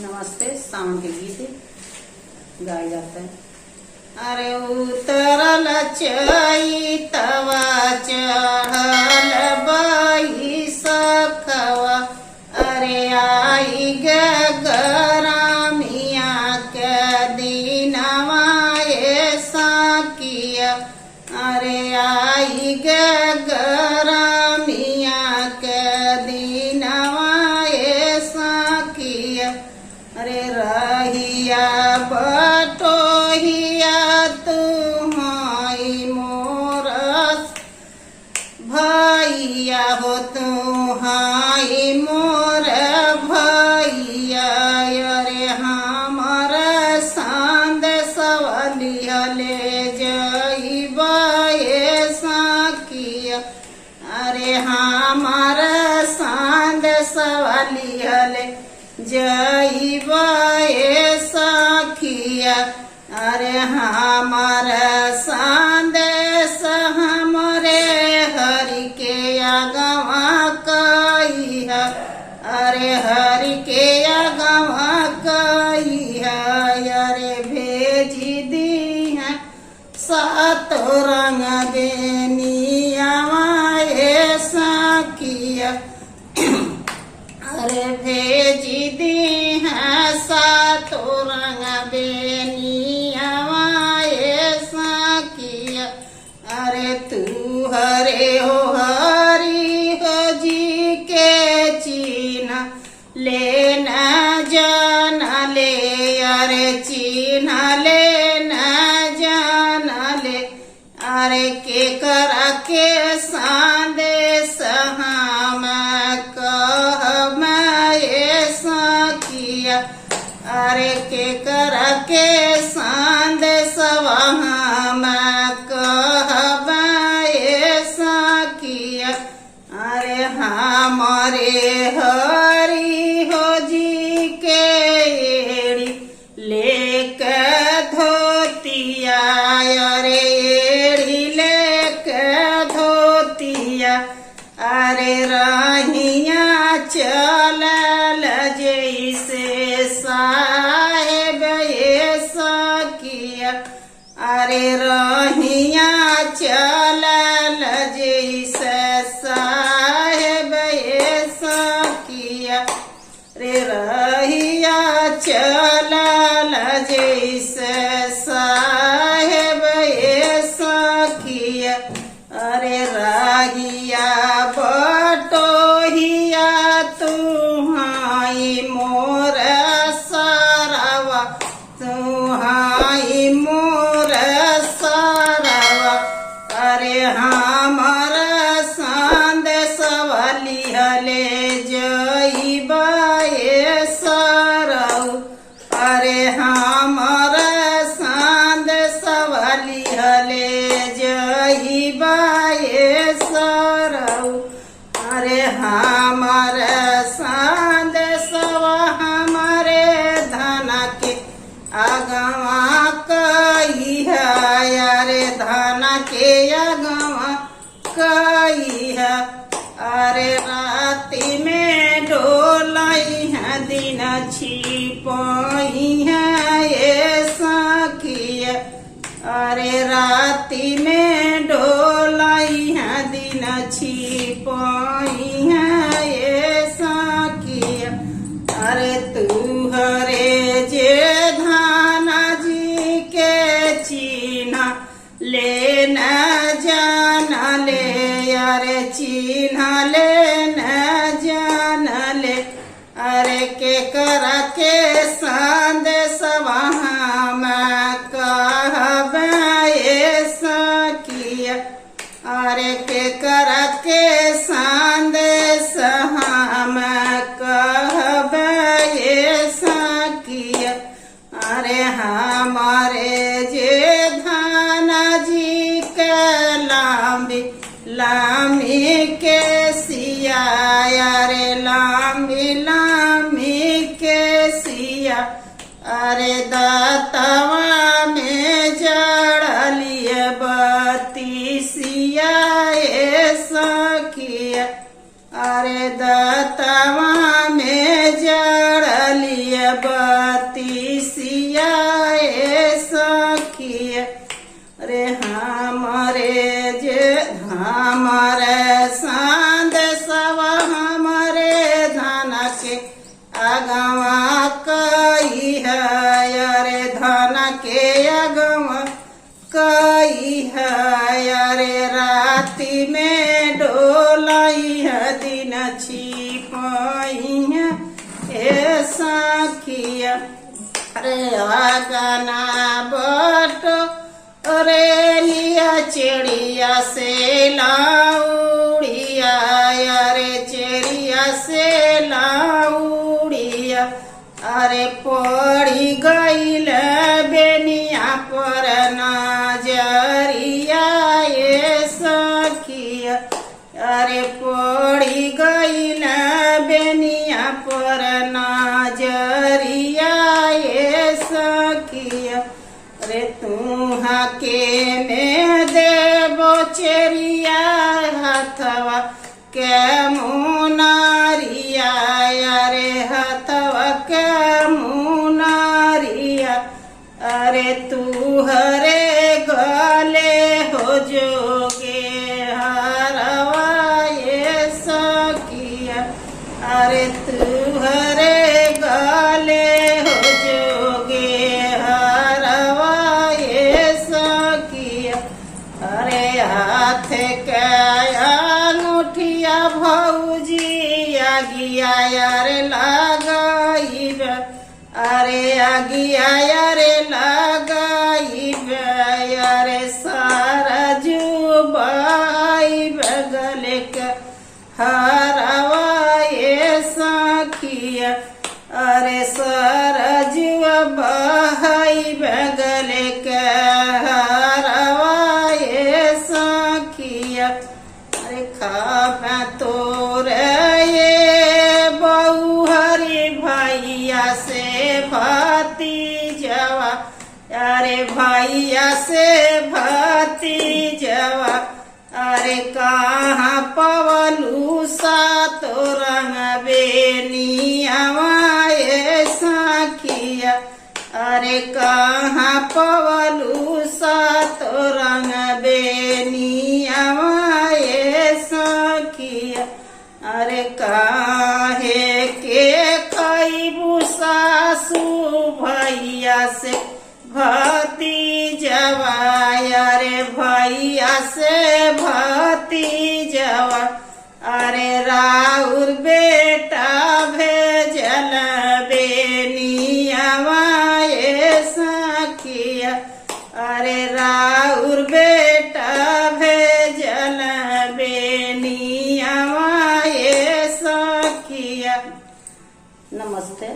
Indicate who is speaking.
Speaker 1: नमस्ते। सावन के गीत गाए जाते हैं। अरे उतरल चैतवा चढ़ल बैसखवा, अरे आई गे गरमिया के दिनवा ये साकिया, अरे आई गे गरमिया के दिनवा ये साकिया, अरे रहिया बटोहिया तुम्हारी मोरस भैया हो, तुम्हारी मोर भैया, अरे हमार सांद सवलिया ले जइबा ये साकिया, अरे हमार सांद सवलिया ले जइबा ये साखिया, अरे हमार संदेश हमरे हरि के आगवा कहिया, अरे हरि के आगवा कहिया, अरे भेजी दी है सात रंग बेनियावा ये साखिया, अरे भेजी दी है सातो रंग बेनियावा ये साकिया, अरे तू हरे हो हरि हो जी के चिन्ह लेना जाना ले, अरे चिन्ह लेना जाना ले, अरे के करा के संदेश हम अरे के कर के संदेश हम कहबा ये साकिया, अरे हमारे हरि हो जी के एड़ी लेके धोतिया, अरे एड़ी लेके धोतिया, अरे रहिया चलल जैसे साहेब ये साकिया, अरे रहिया चलल जैसे साहेब ये साकिया, रे रहिया चलल जैसे साहेब ये साकिया, अरे रहिया बटोहिया तुम्हारी मोर सारवा, तुम्हारी मोर सारवा, अरे हमार संदेश सवलिया ले जइबा ये सारऊ, अरे हमार संदेश सवलिया ले जइबा ये सारऊ, अरे हमार संदेशवा हमारे धना के आगवा कहिया, अरे धना के आगवा कहिया, अरे राति में डोलाई है दिन छिपही है ये साकिया, अरे राति में डोलाई है दिन छिपही है ये साकिया, अरे तू हरे जे धाना जी के चिन्ह लेना जाना ले, अरे चिन्ह लेना जाना ले, अरे के करा के संदेश हम कहबा ये साकिया, अरे के करा के संदेश हम कहबा ये साकिया, अरे हमारे जे धाना जी के लांबी लामी के सिया, अरे लामी लामी के सिया, अरे दातवा में जड़लिए बत्ती सिया ये साकिया, अरे दातवा में जड़लिए अगवा कई है अरे धन के अगवा कई है अरे राति में डोलाई है दिन छिपाई है ए सखिया अरे आगना बट अरे लिया चिड़िया से लाउड़िया अरे चिड़िया से लाउड़िया अरे पड़ी गईल बेनिया पर नजरिया ये सखिया अरे पड़ी गईल बेनिया पर नजरिया ये सखिया अरे तुहा के में देबो चेरिया हथवा के मुनारिया अरे हथवा के मुनारिया अरे तू हरे गले हो जोगे हरवा ये सखिया अरे तू हरे गले हो जोगे हरवा ये सखिया अरे हाथ के अंगूठिया भौजी आगिया अरे लगाई अरे आगिया अरे लगाई अरे सारा जुबाई बगल के हरवा ये सखिया अरे सारा जुआ बहाई बगल के हरवा ये सखिया अरे खापा तोरे ये बहू हरी भैया से भतीजवा अरे भैया से भतीजवा अरे कहाँ पवलू सातो रंग बेनियावा ये सखिया अरे कहाँ पवलू सातो रंग बेनियावा ये सखिया अरे काहे के खैबू सासू भैया से भतीजवा अरे भैया से भतीजवा अरे राउर बेटा भेजल बेनियावा ये सखिया अरे राउर बेटा भेजल बेनियावा ये सखिया। नमस्ते।